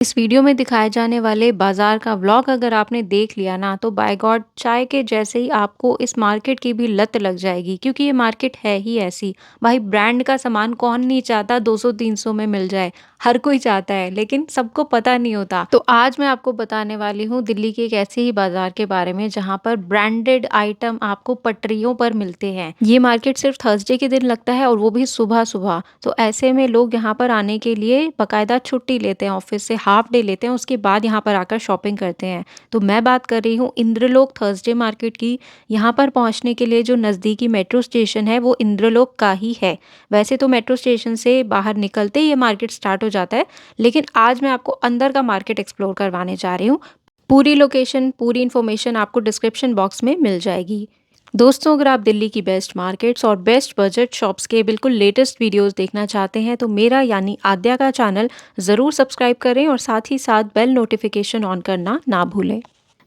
इस वीडियो में दिखाए जाने वाले बाजार का व्लॉग अगर आपने देख लिया ना तो बाय गॉड चाय के जैसे ही आपको इस मार्केट की भी लत लग जाएगी क्योंकि ये मार्केट है ही ऐसी। भाई ब्रांड का सामान कौन नहीं चाहता 200-300 में मिल जाए। हर कोई चाहता है लेकिन सबको पता नहीं होता। तो आज मैं आपको बताने वाली हूँ दिल्ली के एक ऐसे ही बाजार के बारे में जहाँ पर ब्रांडेड आइटम आपको पटरियों पर मिलते हैं। ये मार्केट सिर्फ थर्सडे के दिन लगता है और वो भी सुबह सुबह। तो ऐसे में लोग यहाँ पर आने के लिए बाकायदा छुट्टी लेते हैं, ऑफिस से हाफ डे लेते हैं, उसके बाद यहाँ पर आकर शॉपिंग करते हैं। तो मैं बात कर रही हूँ इंद्रलोक थर्सडे मार्केट की। यहाँ पर पहुँचने के लिए जो नज़दीकी मेट्रो स्टेशन है वो इंद्रलोक का ही है। वैसे तो मेट्रो स्टेशन से बाहर निकलते ही ये मार्केट स्टार्ट हो जाता है, लेकिन आज मैं आपको अंदर का मार्केट एक्सप्लोर करवाने जा रही हूँ। पूरी लोकेशन, पूरी इन्फॉर्मेशन आपको डिस्क्रिप्शन बॉक्स में मिल जाएगी। दोस्तों, अगर आप दिल्ली की बेस्ट मार्केट्स और बेस्ट बजट शॉप्स के बिल्कुल लेटेस्ट वीडियोस देखना चाहते हैं तो मेरा यानी आद्या का चैनल ज़रूर सब्सक्राइब करें और साथ ही साथ बेल नोटिफिकेशन ऑन करना ना भूलें।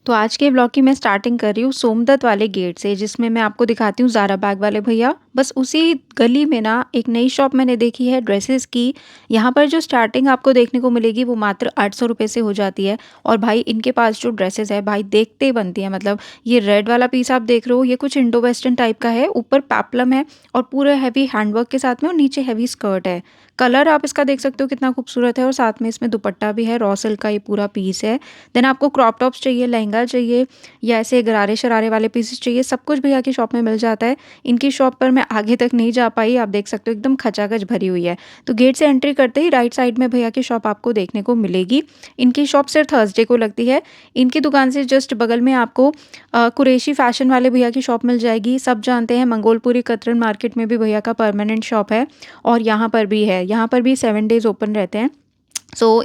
तो आज के ब्लॉग की मैं स्टार्टिंग कर रही हूँ सोमदत्त वाले गेट से, जिसमें मैं आपको दिखाती हूँ ज़ारा बैग वाले भैया। बस उसी गली में ना एक नई शॉप मैंने देखी है ड्रेसेस की। यहाँ पर जो स्टार्टिंग आपको देखने को मिलेगी वो मात्र 800 रुपये से हो जाती है। और भाई इनके पास जो ड्रेसेस है भाई देखते ही बनती है। मतलब ये रेड वाला पीस आप देख रहे हो, ये कुछ इंडो वेस्टर्न टाइप का है, ऊपर पैपलम है और पूरे हैवी हैंडवर्क के साथ में, और नीचे हैवी स्कर्ट है। कलर आप इसका देख सकते हो कितना खूबसूरत है, और साथ में इसमें दुपट्टा भी है, रॉ सिल्क का ये पूरा पीस है। देन आपको क्रॉप टॉप्स चाहिए, लहंगा चाहिए या ऐसे गरारे शरारे वाले पीसेस चाहिए, सब कुछ भैया की शॉप में मिल जाता है। इनकी शॉप पर मैं आगे तक नहीं जा पाई, आप देख सकते हो एकदम खचाखच भरी हुई है। तो गेट से एंट्री करते ही राइट साइड में भैया की शॉप आपको देखने को मिलेगी। इनकी शॉप सिर्फ थर्सडे को लगती है। इनकी दुकान से जस्ट बगल में आपको कुरैशी फैशन वाले भैया की शॉप मिल जाएगी। सब जानते हैं मंगोलपुरी कतरन मार्केट में भी भैया का परमानेंट शॉप है, और यहाँ पर भी है। यहाँ पर भी 7 डेज़ ओपन रहते हैं।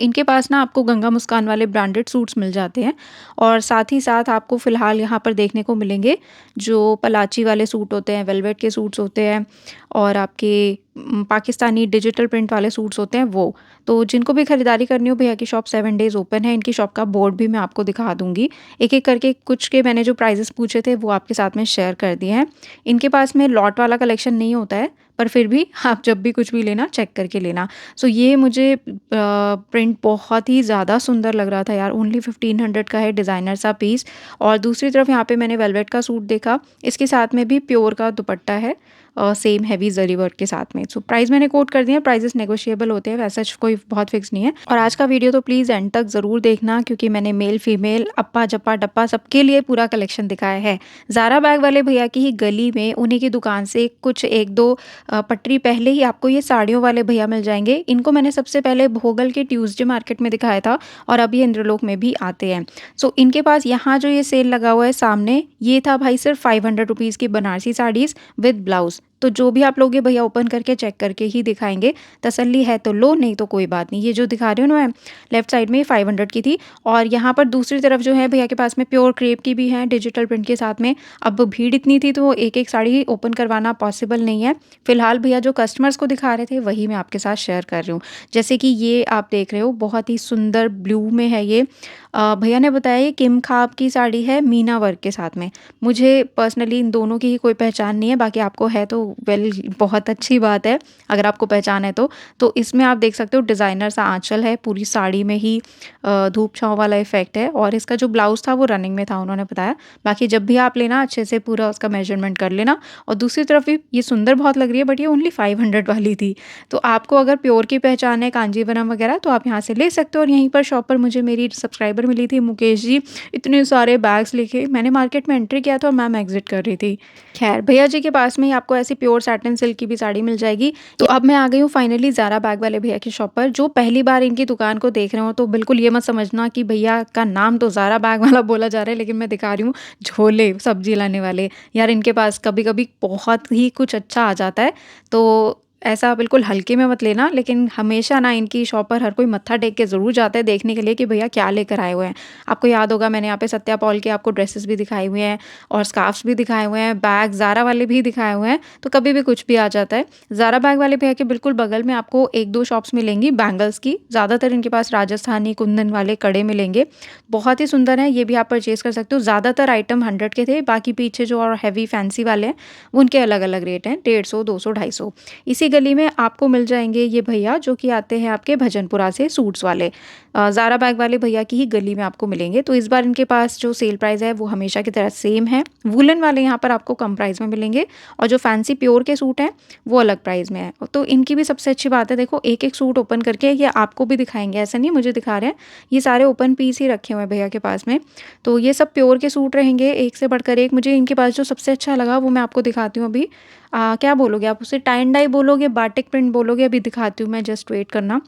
इनके पास ना आपको गंगा मुस्कान वाले ब्रांडेड सूट्स मिल जाते हैं, और साथ ही साथ आपको फ़िलहाल यहाँ पर देखने को मिलेंगे जो पलाची वाले सूट होते हैं, वेलवेट के सूट्स होते हैं, और आपके पाकिस्तानी डिजिटल प्रिंट वाले सूट्स होते हैं वो। तो जिनको भी खरीदारी करनी हो, भैया की शॉप 7 डेज़ ओपन है। इनकी शॉप का बोर्ड भी मैं आपको दिखा दूँगी। एक-एक करके कुछ के मैंने जो प्राइसेस पूछे थे वो आपके साथ में शेयर कर दिए हैं। इनके पास में लॉट वाला कलेक्शन नहीं होता है, पर फिर भी आप जब भी कुछ भी लेना चेक करके लेना। ये मुझे प्रिंट बहुत ही ज़्यादा सुंदर लग रहा था यार। ओनली 1500 का है डिज़ाइनर सा पीस। और दूसरी तरफ यहाँ पे मैंने वेलवेट का सूट देखा, इसके साथ में भी प्योर का दुपट्टा है, सेम हैवी जरी वर्क के साथ में। प्राइस मैंने कोट कर दिया, प्राइसेस नेगोशिएबल होते हैं, वैसा कोई बहुत फिक्स नहीं है। और आज का वीडियो तो प्लीज़ एंड तक ज़रूर देखना, क्योंकि मैंने मेल फीमेल अप्पा जप्पा डप्पा सबके लिए पूरा कलेक्शन दिखाया है। ज़ारा बैग वाले भैया की ही गली में उन्हीं की दुकान से कुछ 1-2 पटरी पहले ही आपको ये साड़ियों वाले भैया मिल जाएंगे। इनको मैंने सबसे पहले भोगल के ट्यूसडे मार्केट में दिखाया था, और अभी इंद्रलोक में भी आते हैं। इनके पास यहाँ जो ये सेल लगा हुआ है सामने, ये था भाई सिर्फ 500 रुपीज़ की बनारसी साड़ीज़ विद ब्लाउज़। तो जो भी आप लोगे भैया ओपन करके चेक करके ही दिखाएंगे। तसल्ली है तो लो, नहीं तो कोई बात नहीं। ये जो दिखा रही हूँ ना मैं, लेफ्ट साइड में 500 की थी, और यहाँ पर दूसरी तरफ जो है भैया के पास में प्योर क्रेप की भी है डिजिटल प्रिंट के साथ में। अब भीड़ इतनी थी तो एक एक साड़ी ओपन करवाना पॉसिबल नहीं है। फिलहाल भैया जो कस्टमर्स को दिखा रहे थे वही मैं आपके साथ शेयर कर रही हूँ। जैसे कि ये आप देख रहे हो, बहुत ही सुंदर ब्लू में है ये। भैया ने बताया ये किम खाब की साड़ी है मीना वर्क के साथ में। मुझे पर्सनली इन दोनों की ही कोई पहचान नहीं है, बाकी आपको है तो वेल बहुत अच्छी बात है अगर आपको पहचान है तो इसमें आप देख सकते हो डिज़ाइनर सा आंचल है, पूरी साड़ी में ही धूप छाँव वाला इफेक्ट है, और इसका जो ब्लाउज़ था वो रनिंग में था, उन्होंने बताया। बाकी जब भी आप लेना अच्छे से पूरा उसका मेजरमेंट कर लेना। और दूसरी तरफ भी ये सुंदर बहुत लग रही है, बट ये ओनली 500 वाली थी। तो आपको अगर प्योर की पहचान है कांजीवरम वगैरह तो आप यहाँ से ले सकते हो। और यहीं पर शॉप पर मुझे मेरी सब्सक्राइबर मिली थी मुकेश जी, इतने सारे बैग्स लेके। मैंने मार्केट में एंट्री किया था और मैम एग्जिट कर रही थी। खैर भैया जी के पास में ही आपको ऐसी प्योर सैटिन सिल्क की भी साड़ी मिल जाएगी। तो अब मैं आ गई हूँ फाइनली ज़ारा बैग वाले भैया की शॉप पर। जो पहली बार इनकी दुकान को देख रहे हो तो बिल्कुल ये मत समझना कि भैया का नाम तो ज़ारा बैग वाला बोला जा रहा है, लेकिन मैं दिखा रही हूँ झोले सब्जी लाने वाले। यार इनके पास कभी कभी बहुत ही कुछ अच्छा आ जाता है, तो ऐसा बिल्कुल हल्के में मत लेना। लेकिन हमेशा ना इनकी शॉप पर हर कोई मत्था टेक के ज़रूर जाता है देखने के लिए कि भैया क्या लेकर आए हुए हैं। आपको याद होगा मैंने यहाँ पे सत्या पॉल के आपको ड्रेसेस भी दिखाए हुए हैं, और स्कार्फ्स भी दिखाए हुए हैं, बैग ज़ारा वाले भी दिखाए हुए हैं। तो कभी भी कुछ भी आ जाता है। ज़ारा बैग वाले भैया के बिल्कुल बगल में आपको 1-2 शॉप्स मिलेंगी बैंगल्स की। ज़्यादातर इनके पास राजस्थानी कुंदन वाले कड़े मिलेंगे, बहुत ही सुंदर हैं। ये भी आप परचेज़ कर सकते हो। ज़्यादातर आइटम 100 के थे, बाकी पीछे जो और हैवी फैंसी वाले हैं उनके अलग अलग रेट हैं, 150, 200, 250। इसी गली में आपको मिल जाएंगे ये भैया जो कि आते हैं आपके भजनपुरा से सूट्स वाले। ज़ारा बैग वाले भैया की ही गली में आपको मिलेंगे। तो इस बार इनके पास जो सेल प्राइस है वो हमेशा की तरह सेम है। वूलन वाले यहाँ पर आपको कम प्राइस में मिलेंगे और जो फैंसी प्योर के सूट हैं वो अलग प्राइस में है। तो इनकी भी सबसे अच्छी बात है, देखो एक-एक सूट ओपन करके ये आपको भी दिखाएँगे, ऐसा नहीं मुझे दिखा रहे हैं। ये सारे ओपन पीस ही रखे हुए हैं भैया के पास में। तो ये सब प्योर के सूट रहेंगे, एक से बढ़कर एक। मुझे इनके पास जो सबसे अच्छा लगा वो मैं आपको दिखाती हूँ अभी। क्या बोलोगे आप उसे, टाई एंड डाई बोलोगे, बाटिक प्रिंट बोलोगे, अभी दिखाती हूँ मैं, जस्ट वेट करना।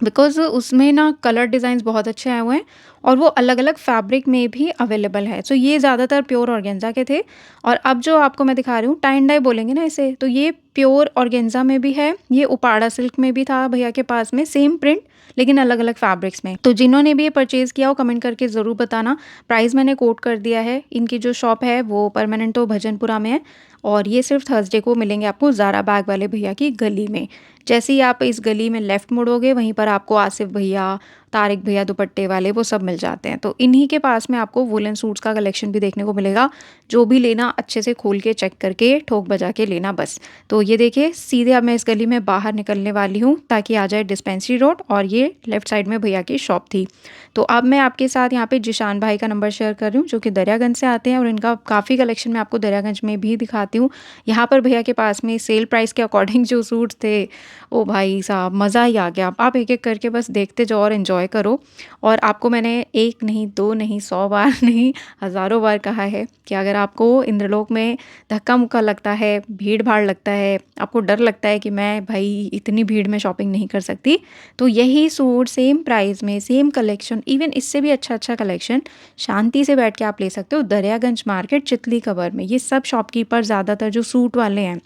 बिकॉज़ उसमें ना कलर डिज़ाइंस बहुत अच्छे आए हुए हैं और वो अलग-अलग फैब्रिक में भी अवेलेबल है। सो ये ज़्यादातर प्योर ऑर्गेन्जा के थे और अब जो आपको मैं दिखा रही हूँ, टाई एंड डाई बोलेंगे ना इसे, तो ये प्योर ऑर्गेन्जा में भी है, ये उपाड़ा सिल्क में भी था भैया के पास में, सेम प्रिंट लेकिन अलग-अलग फैब्रिक्स में। तो जिन्होंने भी ये परचेज़ किया हो कमेंट करके ज़रूर बताना। प्राइस मैंने कोट कर दिया है। इनकी जो शॉप है वो परमानेंटो भजनपुरा में है और ये सिर्फ़ थर्सडे को मिलेंगे आपको ज़ारा बैग वाले भैया की गली में। जैसे ही आप इस गली में लेफ़्ट मुड़ोगे वहीं पर आपको आसिफ भैया, तारिक भैया दुपट्टे वाले वो सब मिल जाते हैं। तो इन्हीं के पास में आपको वूलन सूट्स का कलेक्शन भी देखने को मिलेगा। जो भी लेना अच्छे से खोल के चेक करके ठोक बजा के लेना बस। तो ये देखिए सीधे अब मैं इस गली में बाहर निकलने वाली हूँ ताकि आ जाए डिस्पेंसरी रोड और ये लेफ़्ट साइड में भैया की शॉप थी। तो अब मैं आपके साथ यहाँ पे जिशान भाई का नंबर शेयर कर रही हूँ जो कि दरियागंज से आते हैं और इनका काफ़ी कलेक्शन मैं आपको दरियागंज में भी दिखाती हूँ। यहाँ पर भैया के पास में सेल प्राइस के अकॉर्डिंग जो सूट्स थे, ओ भाई साहब मज़ा ही आ गया। आप एक-एक करके बस देखते जाओ और एन्जॉय करो। और आपको मैंने 1 नहीं, 2 नहीं, 100 बार नहीं, हज़ारों बार कहा है कि अगर आपको इंद्रलोक में धक्का-मुक्का लगता है, भीड़-भाड़ लगता है, आपको डर लगता है कि मैं भई इतनी भीड़ में शॉपिंग नहीं कर सकती, तो यही सूट सेम प्राइस में, सेम कलेक्शन, इवन इससे भी अच्छा-अच्छा कलेक्शन शांति से बैठ के आप ले सकते हो दरियागंज मार्केट चितली कबर में। ये सब शॉपकीपर ज़्यादातर जो सूट वाले हैं,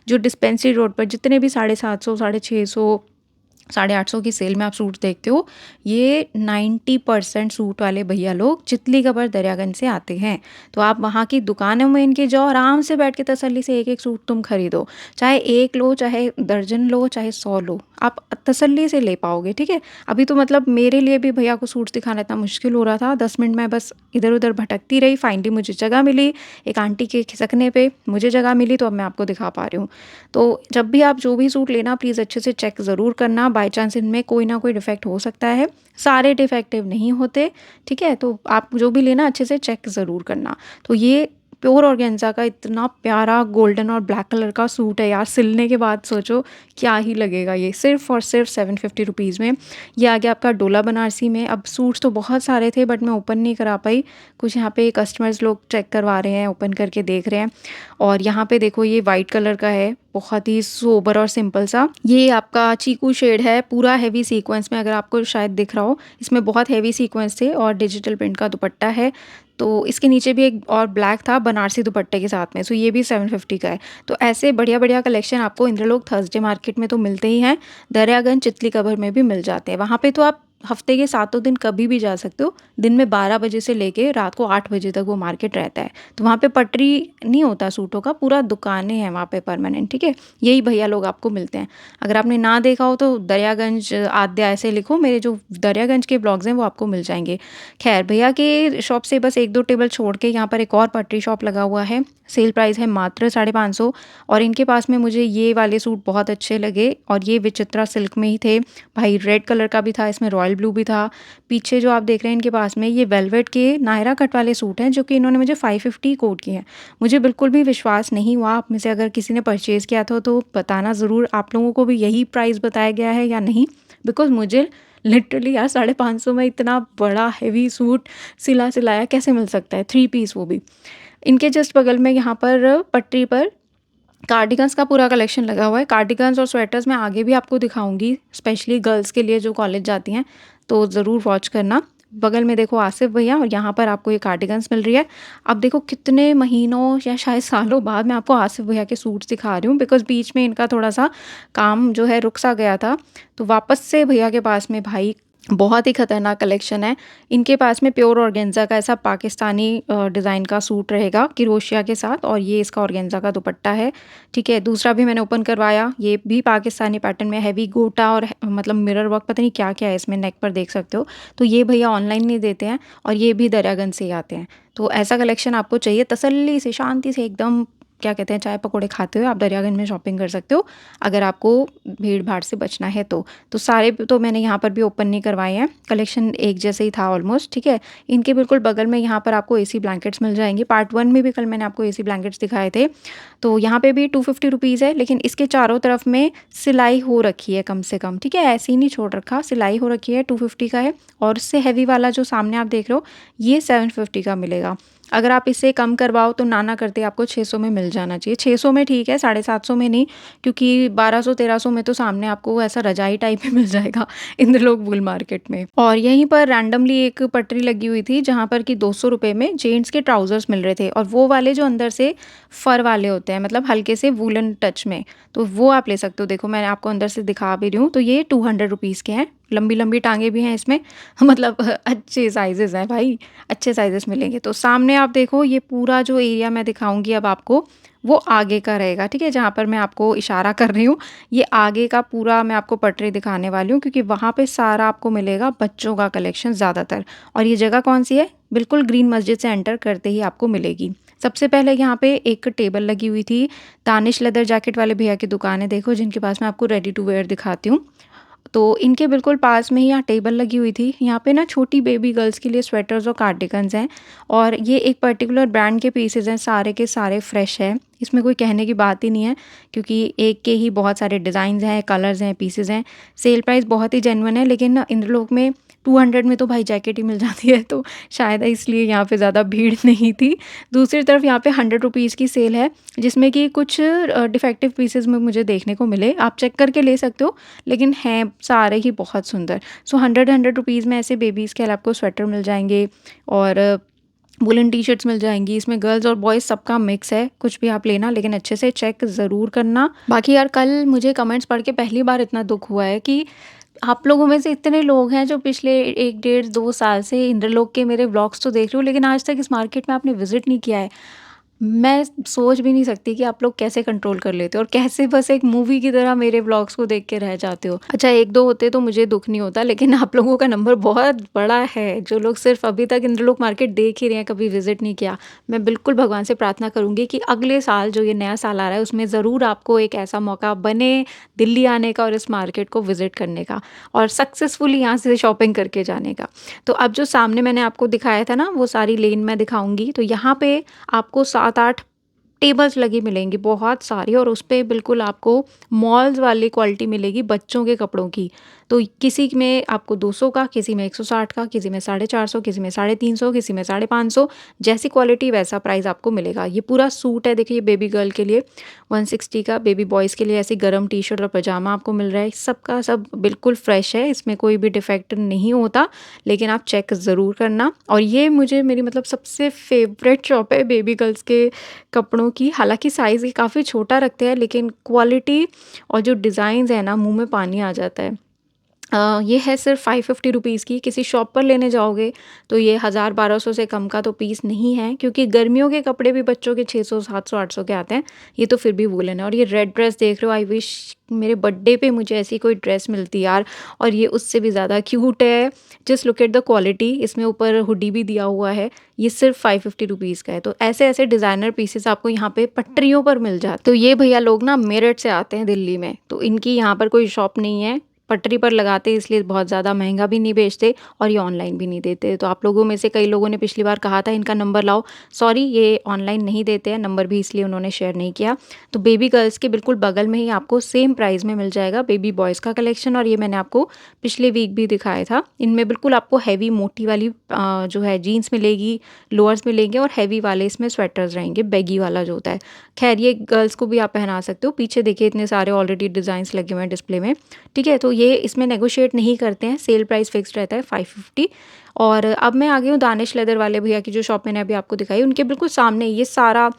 जो डिस्पेंसरी रोड पर जितने भी 750, 650, 850 की सेल में आप सूट देखते हो, ये 90% सूट वाले भैया लोग चितली कबर दरियागंज से आते हैं। तो आप वहाँ की दुकानों में इनके जाओ, आराम से बैठ के तसल्ली से एक-एक सूट तुम खरीदो। चाहे 1 लो, चाहे दर्जन लो, चाहे 100 लो, आप तसल्ली से ले पाओगे, ठीक है? अभी तो मतलब मेरे लिए भी भैया को सूट्स दिखाना इतना मुश्किल हो रहा था, 10 मिनट में बस इधर-उधर भटकती रही, फाइनली मुझे जगह मिली, एक आंटी के खिसकने पे मुझे जगह मिली, तो अब मैं आपको दिखा पा रही हूँ। तो जब भी आप जो भी सूट लेना प्लीज़ अच्छे से चेक ज़रूर करना, बाय चांस इनमें कोई ना कोई डिफेक्ट हो सकता है, सारे डिफेक्टिव नहीं होते, ठीक है? तो आप जो भी लेना अच्छे से चेक ज़रूर करना। तो ये प्योर ऑर्गेन्जा का इतना प्यारा गोल्डन और ब्लैक कलर का सूट है यार, सिलने के बाद सोचो क्या ही लगेगा ये, सिर्फ़ और सिर्फ 750 रुपीज़ में। ये आ गया आपका डोला बनारसी में। अब सूट्स तो बहुत सारे थे बट मैं ओपन नहीं करा पाई, कुछ यहाँ पे कस्टमर्स लोग चेक करवा रहे हैं, ओपन करके देख रहे हैं। और यहाँ पे देखो ये वाइट कलर का है, बहुत ही सोबर और सिंपल सा। ये आपका चीकू शेड है, पूरा हेवी सीक्वेंस में, अगर आपको शायद दिख रहा हो, इसमें बहुत हेवी सीक्वेंस थे और डिजिटल प्रिंट का दुपट्टा है। तो इसके नीचे भी एक और ब्लैक था बनारसी दुपट्टे के साथ में, सो ये भी 750 का है। तो ऐसे बढ़िया-बढ़िया कलेक्शन आपको इंद्रलोक थर्सडे मार्केट में तो मिलते ही हैं, दरियागंज चितली कबर में भी मिल जाते हैं। वहाँ पे तो आप हफ्ते के सातों दिन कभी भी जा सकते हो। दिन में 12 बजे से लेके रात को 8 बजे तक वो मार्केट रहता है। तो वहाँ पे पटरी नहीं होता सूटों का, पूरा दुकानें हैं वहाँ पे परमानेंट, ठीक है? यही भैया लोग आपको मिलते हैं। अगर आपने ना देखा हो तो दरियागंज आद्या ऐसे लिखो, मेरे जो दरियागंज के ब्लॉग्स हैं वो आपको मिल जाएँगे। ख़ैर भैया के शॉप से बस 1-2 टेबल छोड़ के यहाँ पर एक और पटरी शॉप लगा हुआ है। सेल प्राइस है मात्र 550 और इनके पास में मुझे ये वाले सूट बहुत अच्छे लगे और ये विचित्रा सिल्क में ही थे। भाई रेड कलर का भी था, इसमें रॉयल ब्लू भी था। पीछे जो आप देख रहे हैं इनके पास में ये वेलवेट के नायरा कट वाले सूट हैं जो कि इन्होंने मुझे 550 कोट किए हैं। मुझे बिल्कुल भी विश्वास नहीं हुआ। आप में से अगर किसी ने परचेज़ किया था तो बताना ज़रूर, आप लोगों को भी यही प्राइस बताया गया है या नहीं? बिकॉज़ मुझे लिटरली यार 550 में इतना बड़ा हेवी सूट सिला-सिलाया कैसे मिल सकता है? 3 पीस वो भी। इनके जस्ट बगल में यहाँ पर पटरी पर कार्डिगन्स का पूरा कलेक्शन लगा हुआ है। कार्डिगन्स और स्वेटर्स मैं आगे भी आपको दिखाऊँगी, स्पेशली गर्ल्स के लिए जो कॉलेज जाती हैं, तो ज़रूर वॉच करना। बगल में देखो आसिफ भैया और यहाँ पर आपको ये कार्डिगन्स मिल रही है। अब देखो कितने महीनों या शायद सालों बाद मैं आपको आसिफ भैया के सूट्स दिखा रही हूँ, बिकॉज़ बीच में इनका थोड़ा-सा काम जो है रुक सा गया था। तो वापस से भैया के पास में भाई बहुत ही खतरनाक कलेक्शन है। इनके पास में प्योर ऑर्गेन्जा का ऐसा पाकिस्तानी डिज़ाइन का सूट रहेगा क्रोशिया के साथ और ये इसका ऑर्गेन्जा का दुपट्टा है, ठीक है? दूसरा भी मैंने ओपन करवाया, ये भी पाकिस्तानी पैटर्न में हैवी गोटा और मतलब मिरर वर्क पता नहीं क्या-क्या है इसमें, नेक पर देख सकते हो। तो ये भैया ऑनलाइन नहीं देते हैं और ये भी दरियागंज से ही आते हैं। तो ऐसा कलेक्शन आपको चाहिए तसल्ली से, शांति से एकदम क्या कहते हैं, चाय पकौड़े खाते हुए आप दरियागंज में शॉपिंग कर सकते हो, अगर आपको भीड़-भाड़ से बचना है तो। तो सारे तो मैंने यहाँ पर भी ओपन नहीं करवाए हैं, कलेक्शन एक जैसे ही था ऑलमोस्ट, ठीक है। इनके बिल्कुल बगल में यहाँ पर आपको एसी ब्लैंकेट्स मिल जाएँगे। पार्ट 1 में भी कल मैंने आपको एसी ब्लैंकेट्स दिखाए थे। तो यहाँ पे भी 250 रुपीज़ है, लेकिन इसके चारों तरफ में सिलाई हो रखी है कम से कम, ठीक है। ऐसे ही नहीं छोड़ रखा, सिलाई हो रखी है, 250 का है। और उससे हेवी वाला जो सामने आप देख रहे हो, ये 750 का मिलेगा। अगर आप इससे कम करवाओ तो ना करते आपको 600 में मिल जाना चाहिए। 600 में ठीक है, 750 में नहीं, क्योंकि 1200-1300 में तो सामने आपको ऐसा रजाई टाइप ही मिल जाएगा इंद्रलोक बुल मार्केट में। और यहीं पर रैंडमली एक पटरी लगी हुई थी जहाँ पर कि 200 रुपये में जेंट्स के ट्राउज़र्स मिल रहे थे, और वो वाले जो अंदर से फ़र वाले होते हैं, मतलब हल्के से वूलन टच में, तो वो आप ले सकते हो। देखो मैं आपको अंदर से दिखा भी रही हूँ, तो ये 200 रुपीज़ के हैं। लंबी-लंबी टाँगें भी हैं इसमें मतलब अच्छे साइज़ेज़ हैं भाई, अच्छे साइज़ेस मिलेंगे। तो सामने आप देखो, ये पूरा जो एरिया मैं दिखाऊँगी अब आपको, वो आगे का रहेगा, ठीक है? जहाँ पर मैं आपको इशारा कर रही हूँ, ये आगे का पूरा मैं आपको पटरी दिखाने वाली हूँ, क्योंकि वहाँ पे सारा आपको मिलेगा बच्चों का कलेक्शन ज़्यादातर। और ये जगह कौन-सी है? बिल्कुल ग्रीन मस्जिद से एंटर करते ही आपको मिलेगी। सबसे पहले यहाँ पे एक टेबल लगी हुई थी, दानिश लेदर जैकेट वाले भैया की दुकान है देखो, जिनके पास मैं आपको रेडी टू वियर दिखाती हूँ। तो इनके बिल्कुल पास में ही यहाँ टेबल लगी हुई थी। यहाँ पे ना छोटी बेबी गर्ल्स के लिए स्वेटर्स और कार्डिगन्स हैं, और ये एक पर्टिकुलर ब्रांड के पीसेज़ हैं, सारे के सारे फ्रेश हैं। इसमें कोई कहने की बात ही नहीं है, क्योंकि एक के ही बहुत सारे डिज़ाइन्स हैं, कलर्स हैं, पीसेज़ हैं। सेल प्राइस बहुत ही जेन्युइन है, लेकिन ना इंद्रलोक में 200 में तो भाई जैकेट ही मिल जाती है, तो शायद इसलिए यहाँ पे ज़्यादा भीड़ नहीं थी। दूसरी तरफ यहाँ पे 100 रुपीज़ की सेल है, जिसमें कि कुछ डिफेक्टिव पीसेज़ में मुझे देखने को मिले। आप चेक करके ले सकते हो, लेकिन हैं सारे ही बहुत सुंदर। सो 100 रुपीज़ में ऐसे बेबीज़ के आपको स्वेटर मिल जाएँगे, और वूलन टी-शर्ट्स मिल जाएँगी। इसमें गर्ल्स और बॉयज़ सबका मिक्स है, कुछ भी आप लेना, लेकिन अच्छे से चेक ज़रूर करना। बाकी यार, कल मुझे कमेंट्स पढ़ के पहली बार इतना दुःख हुआ है कि आप लोगों में से इतने लोग हैं जो पिछले 1 डेढ़ 2 साल से इंद्रलोक के मेरे व्लॉग्स तो देख रहे हो, लेकिन आज तक इस मार्केट में आपने विज़िट नहीं किया है। मैं सोच भी नहीं सकती कि आप लोग कैसे कंट्रोल कर लेते हो, और कैसे बस एक मूवी की तरह मेरे व्लॉग्स को देख के रह जाते हो। अच्छा, 1-2 होते तो मुझे दुःख नहीं होता, लेकिन आप लोगों का नंबर बहुत बड़ा है, जो लोग सिर्फ़ अभी तक इंद्रलोक मार्केट देख ही रहे हैं, कभी विज़िट नहीं किया। मैं बिल्कुल भगवान से प्रार्थना करूँगी कि अगले साल, जो ये नया साल आ रहा है, उसमें ज़रूर आपको एक ऐसा मौका बने दिल्ली आने का और इस मार्केट को विज़िट करने का, और सक्सेसफुली यहाँ से शॉपिंग करके जाने का। तो अब जो सामने मैंने आपको दिखाया था ना, वो सारी लेन मैं दिखाऊँगी। तो यहाँ पे आपको 7-8 टेबल्स लगी मिलेंगी, बहुत सारी, और उस पे बिल्कुल आपको मॉल्स वाली क्वालिटी मिलेगी बच्चों के कपड़ों की। तो किसी में आपको 200 का, किसी में 160 का, किसी में 450, किसी में 350, किसी में 550, जैसी क्वालिटी वैसा प्राइस आपको मिलेगा। ये पूरा सूट है, देखिए, बेबी गर्ल के लिए 160 का, बेबी बॉयज़ के लिए ऐसी गरम टी-शर्ट और पजामा आपको मिल रहा है। सबका सब बिल्कुल फ्रेश है, इसमें कोई भी डिफेक्ट नहीं होता, लेकिन आप चेक ज़रूर करना। और ये मुझे मेरी मतलब सबसे फेवरेट शॉप है बेबी गर्ल्स के कपड़ों की। हालाँकि साइज़ ये काफ़ी छोटा रखते हैं, लेकिन क्वालिटी और जो डिज़ाइन्स है ना, मुँह में पानी आ जाता है। ये है सिर्फ़ 550 रुपीज़ की। किसी शॉप पर लेने जाओगे तो ये 1000-1200 से कम का तो पीस नहीं है, क्योंकि गर्मियों के कपड़े भी बच्चों के 600, 700, 800 के आते हैं। ये तो फिर भी वूलन है। और ये रेड ड्रेस देख रहे हो, आई विश मेरे बर्थडे पे मुझे ऐसी कोई ड्रेस मिलती यार, और ये उससे भी ज़्यादा क्यूट है। Just look at the quality, इसमें ऊपर हुडी भी दिया हुआ है। ये सिर्फ़ 550 रुपीज़ का है। तो ऐसे-ऐसे डिज़ाइनर पीसेस आपको यहाँ पे पटरियों पर मिल जाते। तो ये भैया लोग ना मेरठ से आते हैं दिल्ली में, तो इनकी यहाँ पर कोई शॉप नहीं है। पटरी पर लगाते, इसलिए बहुत ज़्यादा महँगा भी नहीं बेचते, और ये ऑनलाइन भी नहीं देते। तो आप लोगों में से कई लोगों ने पिछली बार कहा था इनका नंबर लाओ, सॉरी, ये ऑनलाइन नहीं देते हैं, नंबर भी इसलिए उन्होंने शेयर नहीं किया। तो बेबी गर्ल्स के बिल्कुल बगल में ही आपको सेम प्राइस में मिल जाएगा बेबी बॉयज़ का कलेक्शन, और ये मैंने आपको पिछले वीक भी दिखाया था। इनमें बिल्कुल आपको हैवी मोटी वाली जो है जीन्स मिलेगी, लोअर्स मिलेंगे, और हैवी वाले इसमें स्वेटर्स रहेंगे, बैगी वाला जो होता है। खैर, ये गर्ल्स को भी आप पहना सकते हो। पीछे देखिए, इतने सारे ऑलरेडी डिज़ाइंस लगे हुए हैं डिस्प्ले में, ठीक है। तो ये इसमें नेगोशिएट नहीं करते हैं, सेल प्राइस फिक्स्ड रहता है 550। और अब मैं आ गई हूँ दानिश लेदर वाले भैया की जो शॉप मैंने अभी आपको दिखाई, उनके बिल्कुल सामने ये सारा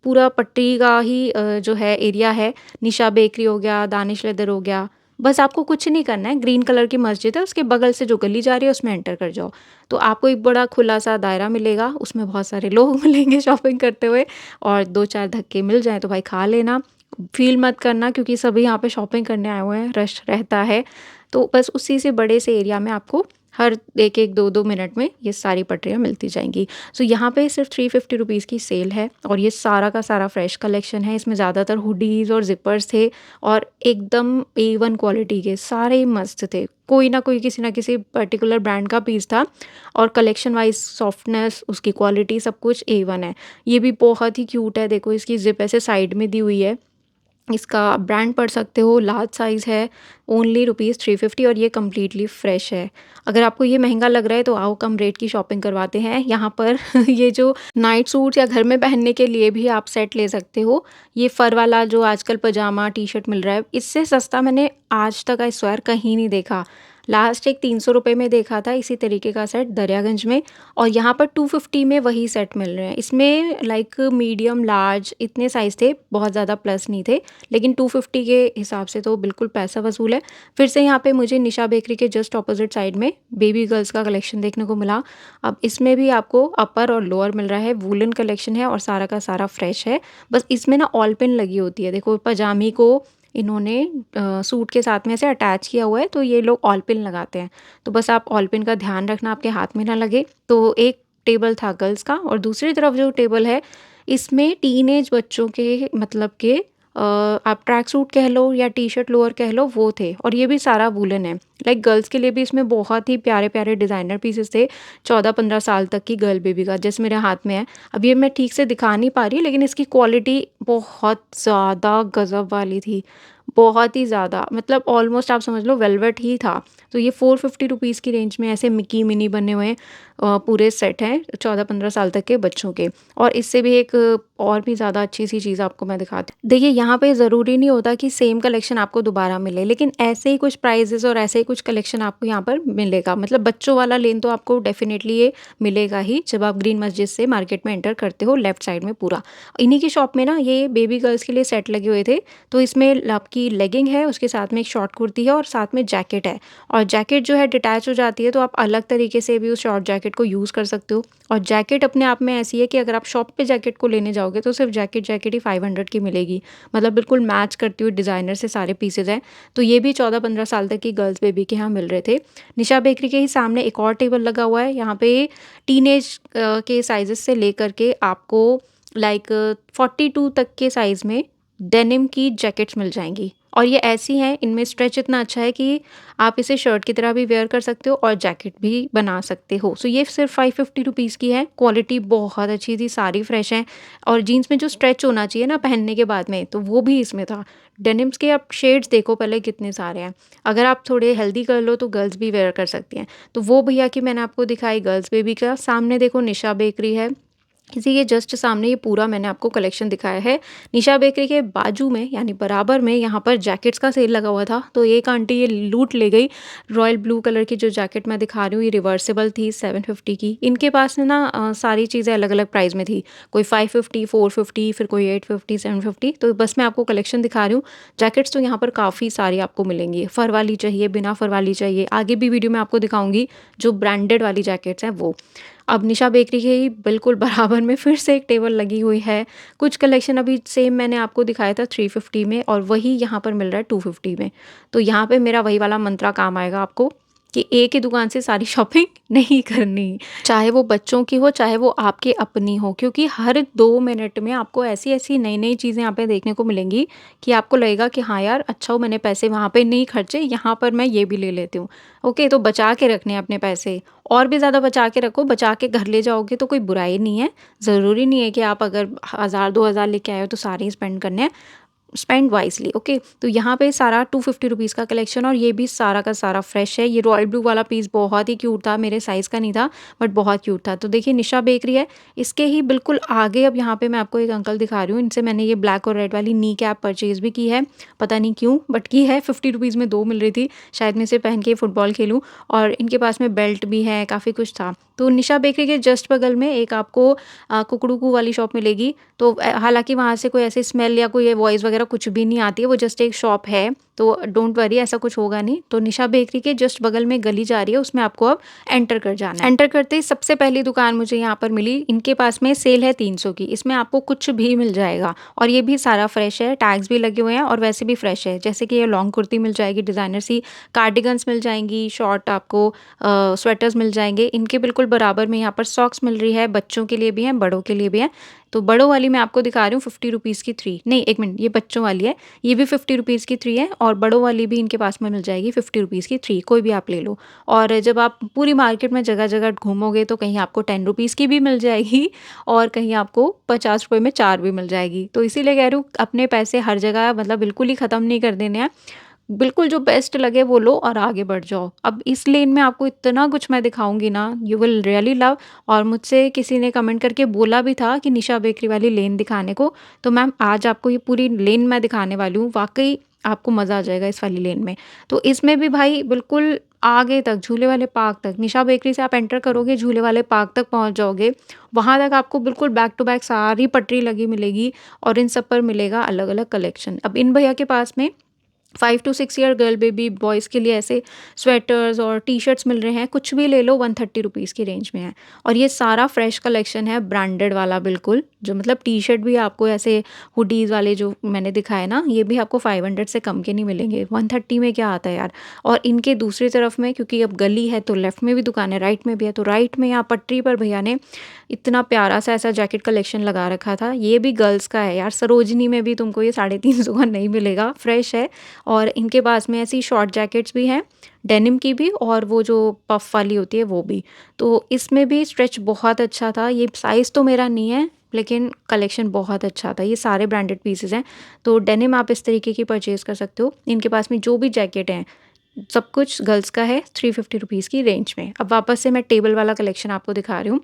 पूरा पट्टी का ही जो है एरिया है। निशा बेकरी हो गया, दानिश लेदर हो गया। बस आपको कुछ नहीं करना है, ग्रीन कलर की मस्जिद है, उसके बगल से जो गली जा रही है उसमें एंटर कर जाओ, तो आपको एक बड़ा खुला सा दायरा मिलेगा, उसमें बहुत सारे लोग मिलेंगे शॉपिंग करते हुए, और 2-4 धक्के मिल जाएँ तो भाई खा लेना। फ़ील मत करना, क्योंकि सभी यहाँ पे शॉपिंग करने आए हुए हैं, रश रहता है। तो बस उसी से बड़े से एरिया में आपको हर 1-1, 2-2 मिनट में ये सारी पटरियाँ मिलती जाएँगी। सो यहाँ पे सिर्फ़ ₹350 की सेल है और ये सारा का सारा फ्रेश कलेक्शन है। इसमें ज़्यादातर हुडीज़ और ज़िपर्स थे और एकदम ए-वन क्वालिटी के, सारे ही मस्त थे। कोई ना कोई किसी न किसी पर्टिकुलर ब्रांड का पीस था और कलेक्शन वाइज़ सॉफ्टनेस, उसकी क्वालिटी सब कुछ ए-वन है। ये भी बहुत ही क्यूट है, देखो इसकी ज़िप ऐसे साइड में दी हुई है। इसका ब्रांड पढ़ सकते हो, लार्ज साइज़ है, ओनली रुपीज़ 350 और ये कंप्लीटली फ्रेश है। अगर आपको ये महँगा लग रहा है तो आओ कम रेट की शॉपिंग करवाते हैं। यहाँ पर ये जो नाइट सूट्स या घर में पहनने के लिए भी आप सेट ले सकते हो। ये फर वाला जो आजकल पजामा, टी-शर्ट मिल रहा है, इससे सस्ता मैंने आज तक आई स्वेयर कहीं नहीं देखा। लास्ट एक ₹300 में देखा था इसी तरीके का सेट दरियागंज में और यहाँ पर 250 में वही सेट मिल रहे हैं। इसमें लाइक मीडियम, लार्ज इतने साइज़ थे, बहुत ज़्यादा प्लस नहीं थे, लेकिन 250 के हिसाब से तो बिल्कुल पैसा वसूल है। फिर से यहाँ पे मुझे निशा बेकरी के जस्ट अपोज़िट साइड में बेबी गर्ल्स का कलेक्शन देखने को मिला। अब इसमें भी आपको अपर और लोअर मिल रहा है, वूलन कलेक्शन है और सारा का सारा फ्रेश है। बस इसमें ना ऑल पिन लगी होती है, देखो पजामी को इन्होंने सूट के साथ में ऐसे अटैच किया हुआ है, तो ये लोग ऑल पिन लगाते हैं। तो बस आप ऑल पिन का ध्यान रखना आपके हाथ में ना लगे। तो एक टेबल था गर्ल्स का और दूसरी तरफ जो टेबल है, इसमें टीनेज बच्चों के मतलब के आप ट्रैक सूट कह लो या टी-शर्ट लोअर कह लो, वो थे और ये भी सारा वूलन है। लाइक गर्ल्स के लिए भी इसमें बहुत ही प्यारे-प्यारे डिज़ाइनर पीसेस थे, 14-15 साल तक की गर्ल बेबी का, जैसे मेरे हाथ में है। अब ये मैं ठीक से दिखा नहीं पा रही, लेकिन इसकी क्वालिटी बहुत ज़्यादा गज़ब वाली थी। बहुत ही ज़्यादा, मतलब ऑलमोस्ट आप समझ लो वेलवेट ही था। तो ये ₹450 की रेंज में ऐसे मिकी मिनी बने हुए पूरे सेट हैं 14-15 साल तक के बच्चों के। और इससे भी एक और भी ज़्यादा अच्छी-सी चीज़ आपको मैं दिखाती हूँ। देखिए यहाँ पे ज़रूरी नहीं होता कि सेम कलेक्शन आपको दोबारा मिले, लेकिन ऐसे ही कुछ प्राइसेज़ और ऐसे ही कुछ कलेक्शन आपको यहाँ पर मिलेगा। मतलब बच्चों वाला लेन तो आपको डेफ़िनेटली ये मिलेगा ही जब आप ग्रीन मस्जिद से मार्केट में एंटर करते हो, लेफ्ट साइड में पूरा। इन्हीं की शॉप में ना ये बेबी गर्ल्स के लिए सेट लगे हुए थे। तो इसमें आपकी लेगिंग है, उसके साथ में एक शॉर्ट कुर्ती है और साथ में जैकेट है। और जैकेट जो है डिटैच हो जाती है, तो आप अलग तरीके से भी उस शॉर्ट जैकेट को यूज़ कर सकते हो। और जैकेट अपने आप में ऐसी है कि अगर आप शॉप पे जैकेट को लेने जाओगे तो सिर्फ जैकेट ही 500 की मिलेगी। मतलब बिल्कुल मैच करती हुई डिज़ाइनर से सारे पीसेज हैं। तो ये भी 14-15 साल तक की गर्ल्स बेबी के यहाँ मिल रहे थे। निशा बेकरी के ही सामने एक और टेबल लगा हुआ है। यहाँ पे टीनेज के साइज़ेस से लेकर के आपको लाइक 42 तक के साइज़ में डेनिम की जैकेट्स मिल जाएँगी। और ये ऐसी हैं, इनमें स्ट्रेच इतना अच्छा है कि आप इसे शर्ट की तरह भी वेयर कर सकते हो और जैकेट भी बना सकते हो। सो ये सिर्फ़ ₹550 की है। क्वालिटी बहुत अच्छी थी, सारी फ्रेश हैं और जीन्स में जो स्ट्रेच होना चाहिए ना पहनने के बाद में, तो वो भी इसमें था। डेनिम्स के आप शेड्स देखो पहले कितने सारे हैं। अगर आप थोड़े हेल्दी कर लो तो गर्ल्स भी वेयर कर सकती हैं। तो वो भैया की मैंने आपको दिखाई गर्ल्स बेबी का। सामने देखो निशा बेकरी है। इसी के जस्ट सामने ये पूरा मैंने आपको कलेक्शन दिखाया है। निशा बेकरी के बाजू में यानी बराबर में यहाँ पर जैकेट्स का सेल लगा हुआ था। तो एक आंटी ये लूट ले गई। रॉयल ब्लू कलर की जो जैकेट मैं दिखा रही हूँ, ये रिवर्सिबल थी 750 की। इनके पास है ना सारी चीज़ें अलग-अलग प्राइस में थी। कोई 550, 450, फिर कोई 850, 750। तो बस मैं आपको कलेक्शन दिखा रही हूँ। जैकेट्स तो यहाँ पर काफ़ी सारी आपको मिलेंगी। फर वाली चाहिए, बिना फर वाली चाहिए। आगे भी वीडियो में आपको दिखाऊँगी जो ब्रांडेड वाली जैकेट्स हैं वो। अब निशा बेकरी के ही बिल्कुल बराबर में फिर से एक टेबल लगी हुई है। कुछ कलेक्शन अभी सेम मैंने आपको दिखाया था 350 में और वही यहाँ पर मिल रहा है 250 में। तो यहाँ पे मेरा वही वाला मंत्रा काम आएगा आपको कि एक ही दुकान से सारी शॉपिंग नहीं करनी। चाहे वो बच्चों की हो, चाहे वो आपकी अपनी हो, क्योंकि हर 2 मिनट में आपको ऐसी-ऐसी नई-नई चीज़ें यहाँ पे देखने को मिलेंगी कि आपको लगेगा कि हाँ यार, अच्छा हो मैंने पैसे वहाँ पे नहीं खर्चे, यहाँ पर मैं ये भी ले लेती हूँ। ओके, तो बचा के रखने हैं अपने पैसे और भी ज़्यादा बचा के रखो, बचा के घर ले जाओगे तो कोई बुराई नहीं है। ज़रूरी नहीं है कि आप अगर 1000 2000 लेके आए हो तो सारे ही स्पेंड करने हैं। Spend wisely, okay. तो यहाँ पे सारा ₹250 का कलेक्शन और ये भी सारा का सारा फ्रेश है। ये रॉयल ब्लू वाला पीस बहुत ही क्यूट था, मेरे साइज़ का नहीं था बट बहुत क्यूट था। तो देखिए निशा बेकरी है, इसके ही बिल्कुल आगे अब यहाँ पे मैं आपको एक अंकल दिखा रही हूँ। इनसे मैंने ये ब्लैक और रेड वाली नी कैप परचेज़ भी की है, पता नहीं क्यों बट की है। ₹50 में 2 मिल रही थी, शायद मैं इसे पहन के फुटबॉल खेलूँ। और इनके पास में बेल्ट भी है, काफ़ी कुछ था। तो निशा बेकरी के जस्ट बगल में एक आपको कुकड़ू वाली शॉप मिलेगी। तो हालाँकि वहाँ से कोई ऐसी स्मेल या कोई वॉइस वगैरह कुछ भी नहीं आती है, वो जस्ट एक शॉप है। तो डोंट वरी, ऐसा कुछ होगा नहीं। तो निशा बेकरी के जस्ट बगल में गली जा रही है, उसमें आपको अब एंटर कर जाना है। एंटर करते ही सबसे पहली दुकान मुझे यहाँ पर मिली, इनके पास में सेल है 300 की, इसमें आपको कुछ भी मिल जाएगा और ये भी सारा फ्रेश है, टैग्स भी लगे हुए हैं और वैसे भी फ्रेश है। जैसे कि ये लॉन्ग कुर्ती मिल जाएगी डिज़ाइनर सी, कार्डिगन्स मिल जाएंगी, शॉर्ट आपको स्वेटर्स मिल जाएंगे। इनके बिल्कुल बराबर में यहाँ पर सॉक्स मिल रही है, बच्चों के लिए भी हैं, बड़ों के लिए भी हैं। तो बड़ों वाली मैं आपको दिखा रही हूँ 50 रुपीज़ की 3, नहीं एक मिनट, ये बच्चों वाली है, ये भी 50 रुपीज़ की 3 है और बड़ों वाली भी इनके पास में मिल जाएगी 50 रुपीज़ की 3, कोई भी आप ले लो। और जब आप पूरी मार्केट में जगह जगह घूमोगे तो कहीं आपको 10 रुपीज़ की भी मिल जाएगी और कहीं आपको 50 रुपये में 4 भी मिल जाएगी। तो इसीलिए कह रही हूँ, अपने पैसे हर जगह मतलब बिल्कुल ही ख़त्म नहीं कर देने हैं, बिल्कुल जो बेस्ट लगे वो लो और आगे बढ़ जाओ। अब इस लेन में आपको इतना कुछ मैं दिखाऊँगी ना, यू विल रियली लव। और मुझसे किसी ने कमेंट करके बोला भी था कि निशा बेकरी वाली लेन दिखाने को, तो मैम आज आपको ये पूरी लेन मैं दिखाने वाली हूँ, वाक़ई आपको मज़ा आ जाएगा इस वाली लेन में। तो इसमें भी भाई बिल्कुल आगे तक झूले वाले पार्क तक, निशा बेकरी से आप एंटर करोगे, झूले वाले पार्क तक पहुँच जाओगे, वहाँ तक आपको बिल्कुल बैक टू बैक सारी पटरी लगी मिलेगी और इन सब पर मिलेगा अलग-अलग कलेक्शन। अब इन भैया के पास में 5 to 6 year girl baby boys के लिए ऐसे स्वेटर्स और टी-शर्ट्स मिल रहे हैं, कुछ भी ले लो 130 रुपीज़ की रेंज में है। और ये सारा फ्रेश कलेक्शन है, ब्रांडेड वाला बिल्कुल, जो मतलब टी-शर्ट भी आपको ऐसे हुडीज़ वाले जो मैंने दिखाए ना, ये भी आपको 500 से कम के नहीं मिलेंगे, 130 में क्या आता है यार। और इनके दूसरी तरफ में, क्योंकि अब गली है तो लेफ्ट में भी दुकान है, राइट में भी है, तो राइट में यहाँ पटरी पर भैया ने इतना प्यारा सा ऐसा जैकेट कलेक्शन लगा रखा था। ये भी गर्ल्स का है यार, सरोजनी में भी तुमको ये 350 का नहीं मिलेगा, फ्रेश है। और इनके पास में ऐसी शॉर्ट जैकेट्स भी हैं, डेनिम की भी और वो जो पफ वाली होती है वो भी। तो इसमें भी स्ट्रेच बहुत अच्छा था, ये साइज़ तो मेरा नहीं है लेकिन कलेक्शन बहुत अच्छा था। ये सारे ब्रांडेड पीसेस हैं, तो डेनिम आप इस तरीके की परचेज़ कर सकते हो। इनके पास में जो भी जैकेट हैं सब कुछ गर्ल्स का है, 350 रुपीज़ की रेंज में। अब वापस से मैं टेबल वाला कलेक्शन आपको दिखा रही हूँ।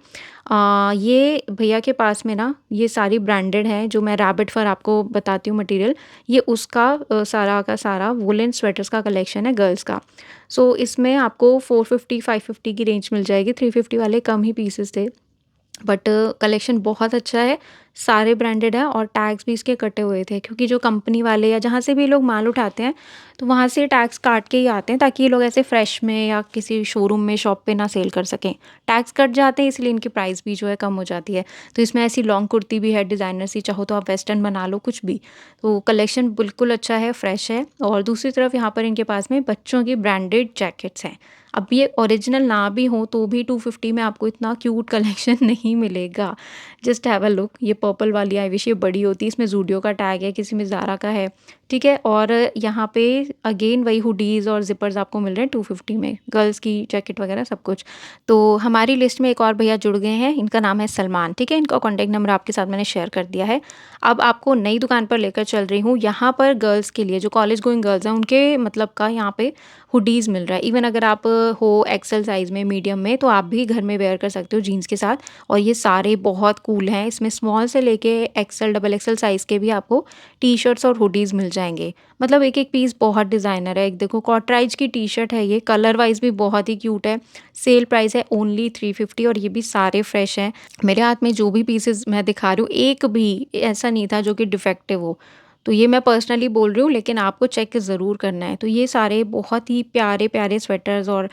ये भैया के पास में ना ये सारी ब्रांडेड हैं, जो मैं रैबिट फर आपको बताती हूँ मटेरियल, ये उसका सारा का सारा वुलन स्वेटर्स का कलेक्शन है गर्ल्स का। सो इसमें आपको 450 550 की रेंज मिल जाएगी, 350 वाले कम ही पीसेस थे। बट कलेक्शन बहुत अच्छा है, सारे ब्रांडेड हैं और टैग्स भी इसके कटे हुए थे, क्योंकि जो कंपनी वाले या जहाँ से भी लोग माल उठाते हैं तो वहाँ से टैग्स काट के ही आते हैं, ताकि ये लोग ऐसे फ्रेश में या किसी शोरूम में शॉप पे ना सेल कर सकें। टैग्स कट जाते हैं इसलिए इनकी प्राइस भी जो है कम हो जाती है। तो इसमें ऐसी लॉन्ग कुर्ती भी है डिज़ाइनर सी, चाहो तो आप वेस्टर्न बना लो कुछ भी। तो कलेक्शन बिल्कुल अच्छा है, फ्रेश है। और दूसरी तरफ यहाँ पर इनके पास में बच्चों की ब्रांडेड जैकेट्स हैं। अब ये ओरिजिनल ना भी हो तो भी 250 में आपको इतना क्यूट कलेक्शन नहीं मिलेगा। जस्ट हैव अ लुक, ये पर्पल वाली आई विश ये बड़ी होती है, इसमें ज़ूडियो का टैग है, किसी में ज़ारा का है, ठीक है। और यहाँ पे अगेन वही हुडीज़ और ज़िपर्स आपको मिल रहे हैं 250 में, गर्ल्स की जैकेट वगैरह सब कुछ। तो हमारी लिस्ट में एक और भैया जुड़ गए हैं, इनका नाम है सलमान, ठीक है। इनका कॉन्टैक्ट नंबर आपके साथ मैंने शेयर कर दिया है। अब आपको नई दुकान पर लेकर चल रही हूँ। यहाँ पर गर्ल्स के लिए, जो कॉलेज गोइंग गर्ल्स हैं, उनके मतलब का यहाँ पे हुडीज़ मिल रहा है। इवन अगर आप हो एक्सेल साइज़ में, मीडियम में, तो आप भी घर में वेयर कर सकते हो जीन्स के साथ। और ये सारे बहुत कूल हैं, इसमें स्मॉल से लेके एक्सेल डबल एक्सेल साइज़ के भी आपको टी-शर्ट्स और हुडीज़ मिल जाएंगे। मतलब एक एक पीस बहुत डिज़ाइनर है। एक देखो कॉटराइज की टी-शर्ट है, ये कलर वाइज भी बहुत ही क्यूट है। सेल प्राइस है ओनली 350 और ये भी सारे फ्रेश हैं। मेरे हाथ में जो भी पीसेस मैं दिखा रही हूँ, एक भी ऐसा नहीं था जो कि डिफेक्टिव हो। तो ये मैं पर्सनली बोल रही हूँ, लेकिन आपको चेक ज़रूर करना है। तो ये सारे बहुत ही प्यारे-प्यारे स्वेटर्स और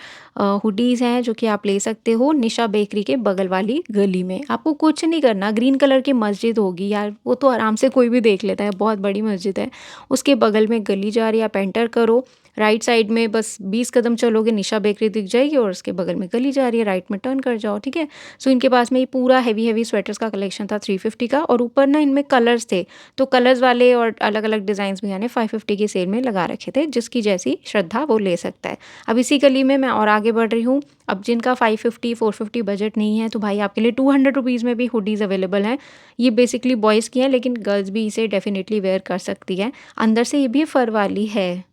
हुडीज़ हैं, जो कि आप ले सकते हो निशा बेकरी के बगल वाली गली में। आपको कुछ नहीं करना, ग्रीन कलर की मस्जिद होगी यार, वो तो आराम से कोई भी देख लेता है, बहुत बड़ी मस्जिद है। उसके बगल में गली जा रही है, आप एंटर करो, राइट साइड में बस 20 कदम चलोगे निशा बेकरी दिख जाएगी और उसके बगल में गली जा रही है, राइट में टर्न कर जाओ, ठीक है। सो इनके पास में ये पूरा हेवी स्वेटर्स का कलेक्शन था 350 का, और ऊपर ना इनमें कलर्स थे, तो कलर्स वाले और अलग-अलग डिज़ाइंस भी यानी 550 की सेल में लगा रखे थे, जिसकी जैसी श्रद्धा वो ले सकता है। अब इसी गली में मैं और आगे बढ़ रही हूँ। अब जिनका 550 450 बजट नहीं है, तो भाई आपके लिए 200 रुपीज़ में भी हुडीज़ अवेलेबल हैं। ये बेसिकली बॉयज़ की हैं, लेकिन गर्ल्स भी इसे डेफिनेटली वेयर कर सकती हैं। अंदर से ये भी फर वाली है,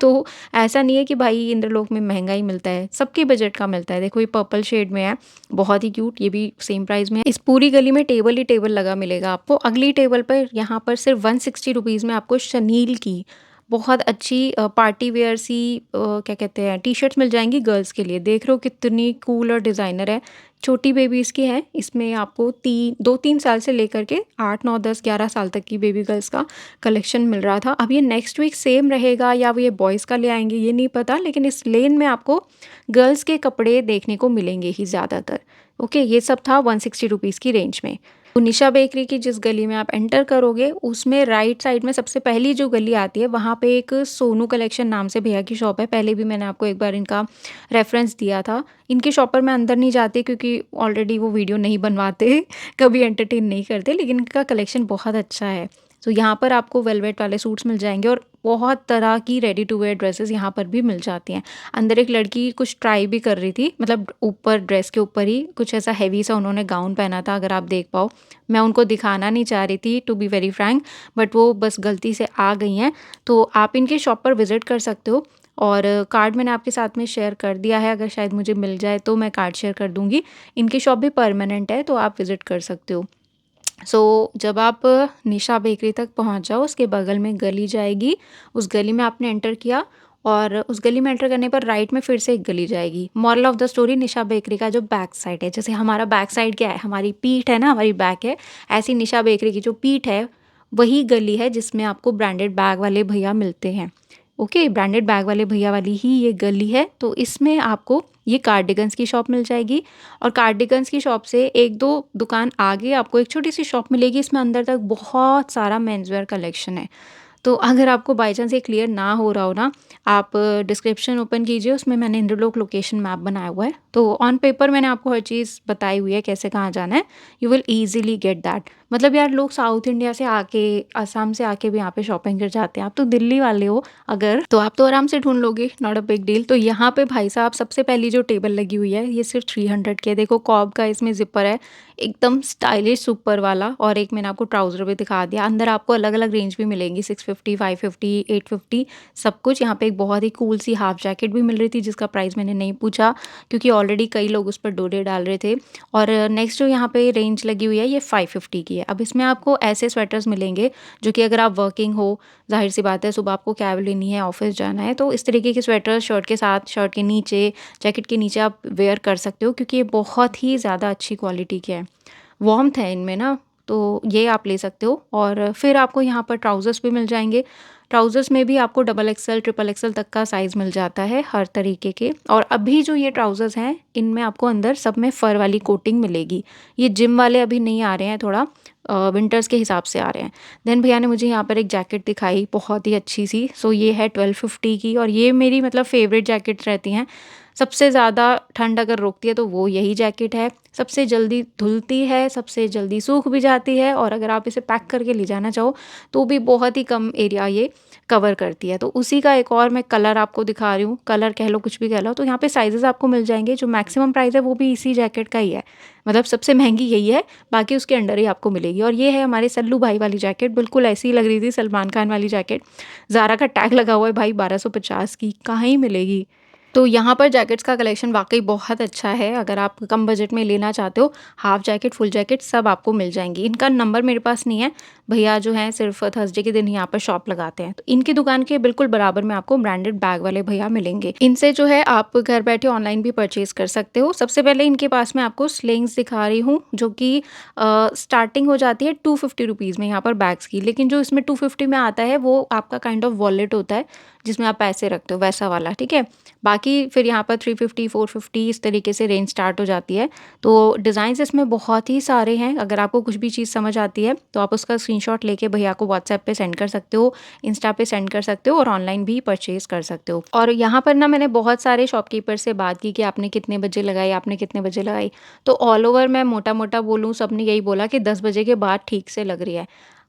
तो ऐसा नहीं है कि भाई इंद्रलोक में महंगा ही मिलता है, सबके बजट का मिलता है। देखो ये पर्पल शेड में है, बहुत ही क्यूट, ये भी सेम प्राइस में है। इस पूरी गली में टेबल ही टेबल लगा मिलेगा आपको। अगली टेबल पर यहाँ पर सिर्फ 160 रुपीज़ में आपको शनील की बहुत अच्छी पार्टी वियर सी क्या कहते हैं टी-शर्ट्स मिल जाएँगी गर्ल्स के लिए। देख रहे हो कितनी कूल और डिज़ाइनर है। छोटी बेबीज़ की हैं, इसमें आपको 2-3 साल से लेकर के 8, 9, 10, 11 साल तक की बेबी गर्ल्स का कलेक्शन मिल रहा था। अब ये नेक्स्ट वीक सेम रहेगा या वो ये बॉयज़ का ले आएँगे ये नहीं पता, लेकिन इस लेन में आपको गर्ल्स के कपड़े देखने को मिलेंगे ही ज़्यादातर। ओके, ये सब था 160 रुपीज़ की रेंज में। तो निशा बेकरी की जिस गली में आप एंटर करोगे, उसमें राइट साइड में सबसे पहली जो गली आती है, वहाँ पे एक सोनू कलेक्शन नाम से भैया की शॉप है। पहले भी मैंने आपको एक बार इनका रेफ़रेंस दिया था। इनकी शॉप पर मैं अंदर नहीं जाती क्योंकि ऑलरेडी वो वीडियो नहीं बनवाते, कभी एंटरटेन नहीं करते, लेकिन इनका कलेक्शन बहुत अच्छा है। तो यहाँ पर आपको वेलवेट वाले सूट्स मिल जाएँगे और बहुत तरह की रेडी टू वेयर ड्रेसेस यहाँ पर भी मिल जाती हैं। अंदर एक लड़की कुछ ट्राई भी कर रही थी, मतलब ऊपर ड्रेस के ऊपर ही कुछ ऐसा हेवी सा उन्होंने गाउन पहना था, अगर आप देख पाओ। मैं उनको दिखाना नहीं चाह रही थी to be very frank, but वो बस गलती से आ गई हैं। तो आप इनकी शॉप पर विज़िट कर सकते हो और कार्ड मैंने आपके साथ में शेयर कर दिया है, अगर शायद मुझे मिल जाए तो मैं कार्ड शेयर कर दूँगी। इनकी शॉप भी परमानेंट है, तो आप विज़िट कर सकते हो। जब आप निशा बेकरी तक पहुँच जाओ, उसके बगल में गली जाएगी, उस गली में आपने एंटर किया और उस गली में एंटर करने पर राइट में फिर से एक गली जाएगी। Moral of the story, Nisha bakery का जो बैक साइड है, जैसे हमारा बैक साइड क्या है, हमारी पीठ है ना, हमारी बैक है, ऐसी निशा बेकरी की जो पीठ है, वही गली है जिसमें आपको ब्रांडेड बैग वाले भैया मिलते हैं। ओके, ब्रांडेड बैग वाले भैया वाली ही ये गली है, तो इसमें आपको ये कार्डिगन्स की शॉप मिल जाएगी और कार्डिगन्स की शॉप से 1-2 दुकान आगे आपको एक छोटी-सी शॉप मिलेगी, इसमें अंदर तक बहुत सारा मेन्सवेयर कलेक्शन है। तो अगर आपको बाय चांस ये क्लियर ना हो रहा हो ना, आप डिस्क्रिप्शन ओपन कीजिए, उसमें मैंने इंद्रलोक लोकेशन मैप बनाया हुआ है। तो ऑन पेपर मैंने आपको हर चीज़ बताई हुई है, कैसे कहाँ जाना है। You will easily get that. मतलब यार, लोग साउथ इंडिया से आके, असम से आके भी यहाँ पे शॉपिंग कर जाते हैं। आप तो दिल्ली वाले हो अगर, तो आप तो आराम से ढूँढ लोगे, नॉट अ बिग डील। तो यहाँ पे भाई साहब सबसे पहली जो टेबल लगी हुई है, ये सिर्फ़ 300 की है। देखो कॉब का इसमें ज़िपर है, एकदम स्टाइलिश सुपर वाला, और एक मैंने आपको ट्राउज़र भी दिखा दिया। अंदर आपको अलग-अलग रेंज भी मिलेंगी, 650, 550, 850 सब कुछ। यहाँ पे एक बहुत ही कूल सी हाफ जैकेट भी मिल रही थी, जिसका प्राइस मैंने नहीं पूछा क्योंकि ऑलरेडी कई लोग उस पर डोरे डाल रहे थे। और नेक्स्ट जो यहाँ पे रेंज लगी हुई है, ये 550 की है। अब इसमें आपको ऐसे स्वेटर्स मिलेंगे जो कि अगर आप वर्किंग हो, ज़ाहिर-सी बात है सुबह आपको कैब लेनी है, ऑफ़िस जाना है, तो इस तरीके के स्वेटर्स शर्ट के साथ, शर्ट के नीचे, जैकेट के नीचे आप वेयर कर सकते हो क्योंकि ये बहुत ही ज़्यादा अच्छी क्वालिटी के हैं। वार्मथ है इनमें ना, तो ये आप ले सकते हो। और फिर आपको यहाँ पर ट्राउज़र्स भी मिल जाएँगे। ट्राउज़र्स में भी आपको डबल एक्सेल, ट्रिपल एक्सेल तक का साइज़ मिल जाता है हर तरीके के। और अभी जो ये ट्राउज़र्स हैं, इनमें आपको अंदर सब में फ़र वाली कोटिंग मिलेगी। ये जिम वाले अभी नहीं आ रहे हैं, थोड़ा विंटर्स के हिसाब से आ रहे हैं। देन भैया ने मुझे यहाँ पर एक जैकेट दिखाई, बहुत ही अच्छी-सी। सो ये है 1250 की और ये मेरी मतलब फ़ेवरेट जैकेट्स रहती हैं। सबसे ज़्यादा ठंड अगर रोकती है तो वो यही जैकेट है। सबसे जल्दी धुलती है, सबसे जल्दी सूख भी जाती है, और अगर आप इसे पैक करके ले जाना चाहो तो भी बहुत ही कम एरिया ये कवर करती है। तो उसी का एक और मैं कलर आपको दिखा रही हूँ, कलर कह लो कुछ भी कह लो। तो यहाँ पे साइज़ेज़ आपको मिल जाएँगे, जो मैक्सिमम प्राइस है वो भी इसी जैकेट का ही है। मतलब सबसे महँगी यही है, बाकी उसके अंडर ही आपको मिलेगी। और ये है हमारे सल्लू भाई वाली जैकेट, बिल्कुल ऐसी ही लग रही थी, सलमान खान वाली जैकेट। ज़ारा का टैग लगा हुआ है भाई, 1250 की, कहाँ ही मिलेगी। तो यहाँ पर जैकेट्स का कलेक्शन वाक़ई बहुत अच्छा है, अगर आप कम बजट में लेना चाहते हो, हाफ जैकेट, फुल जैकेट सब आपको मिल जाएँगी। इनका नंबर मेरे पास नहीं है, भैया जो हैं सिर्फ़ थर्सडे के दिन ही यहाँ पर शॉप लगाते हैं। तो इनकी दुकान के बिल्कुल बराबर में आपको ब्रांडेड बैग वाले भैया मिलेंगे। इनसे जो है आप घर बैठे ऑनलाइन भी परचेज़ कर सकते हो। सबसे पहले इनके पास मैं आपको स्लिंग्स दिखा रही हूँ, जो कि स्टार्टिंग हो जाती है 250 रुपीज़ में यहाँ पर बैग्स की। लेकिन जो इसमें 250 में आता है, वो आपका काइंड ऑफ वॉलेट होता है, जिसमें आप पैसे रखते हो, वैसा वाला, ठीक है? बाकी फिर यहाँ पर 350, 450 इस तरीके से रेंज स्टार्ट हो जाती है। तो डिज़ाइंस इसमें बहुत ही सारे हैं, अगर आपको कुछ भी चीज़ समझ आती है तो आप उसका स्क्रीनशॉट लेके भैया को व्हाट्सएप पे सेंड कर सकते हो, इंस्टा पे सेंड कर सकते हो और ऑनलाइन भी परचेज़ कर सकते हो। और यहाँ पर ना मैंने बहुत सारे शॉपकीपर से बात की कि आपने कितने बजे लगाई, आपने कितने बजे लगाई? तो ऑल ओवर मैं मोटा-मोटा बोलूँ, सबने यही बोला कि 10 बजे के बाद ठीक से लग रही है।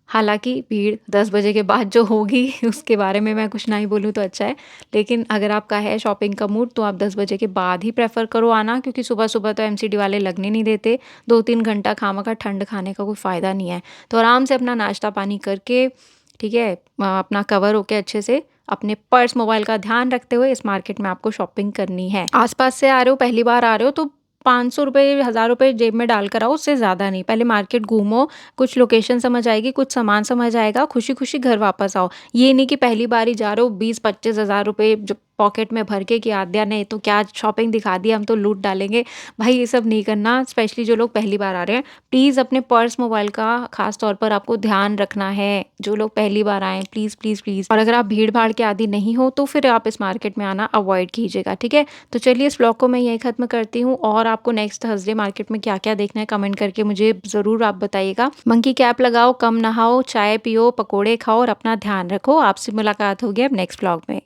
हालाँकि भीड़ 10 बजे के बाद जो होगी उसके बारे में मैं कुछ ना ही बोलूँ तो अच्छा है। लेकिन अगर आपका है शॉपिंग का मूड, तो आप 10 बजे के बाद ही प्रेफ़र करो आना, क्योंकि सुबह-सुबह तो एमसीडी वाले लगने नहीं देते। 2-3 घंटा खामखा ठंड खाने का कोई फ़ायदा नहीं है। तो आराम से अपना नाश्ता पानी करके, ठीक है, अपना कवर होके अच्छे से, अपने पर्स, मोबाइल का ध्यान रखते हुए इस मार्केट में आपको शॉपिंग करनी है। आस-पास से आ रहे हो, पहली बार आ रहे हो, तो ₹500 ₹1000 जेब में डालकर आओ, उससे ज़्यादा नहीं। पहले मार्केट घूमो, कुछ लोकेशन समझ आएगी, कुछ सामान समझ आएगा, खुशी-खुशी घर वापस आओ। ये नहीं कि पहली बार ही जा रहे हो 20-25 हज़ार रुपए जो पॉकेट में भर के कि आद्या ने तो क्या शॉपिंग दिखा दी, हम तो लूट डालेंगे। भाई ये सब नहीं करना, स्पेशली जो लोग पहली बार आ रहे हैं। प्लीज़ अपने पर्स, मोबाइल का ख़ास तौर पर आपको ध्यान रखना है, जो लोग पहली बार आए हैं, प्लीज़, प्लीज़, प्लीज़। और अगर आप भीड़-भाड़ के आदी नहीं हो, तो फिर आप इस मार्केट में आना अवॉइड कीजिएगा, ठीक है? तो चलिए इस व्लॉग को मैं यहीं ख़त्म करती हूँ और आपको नेक्स्ट थर्सडे मार्केट में क्या-क्या देखना है कमेंट करके मुझे ज़रूर आप बताइएगा। मंकी कैप लगाओ, कम नहाओ, चाय पियो, पकोड़े खाओ और अपना ध्यान रखो। आपसे मुलाकात होगी अब नेक्स्ट व्लॉग में।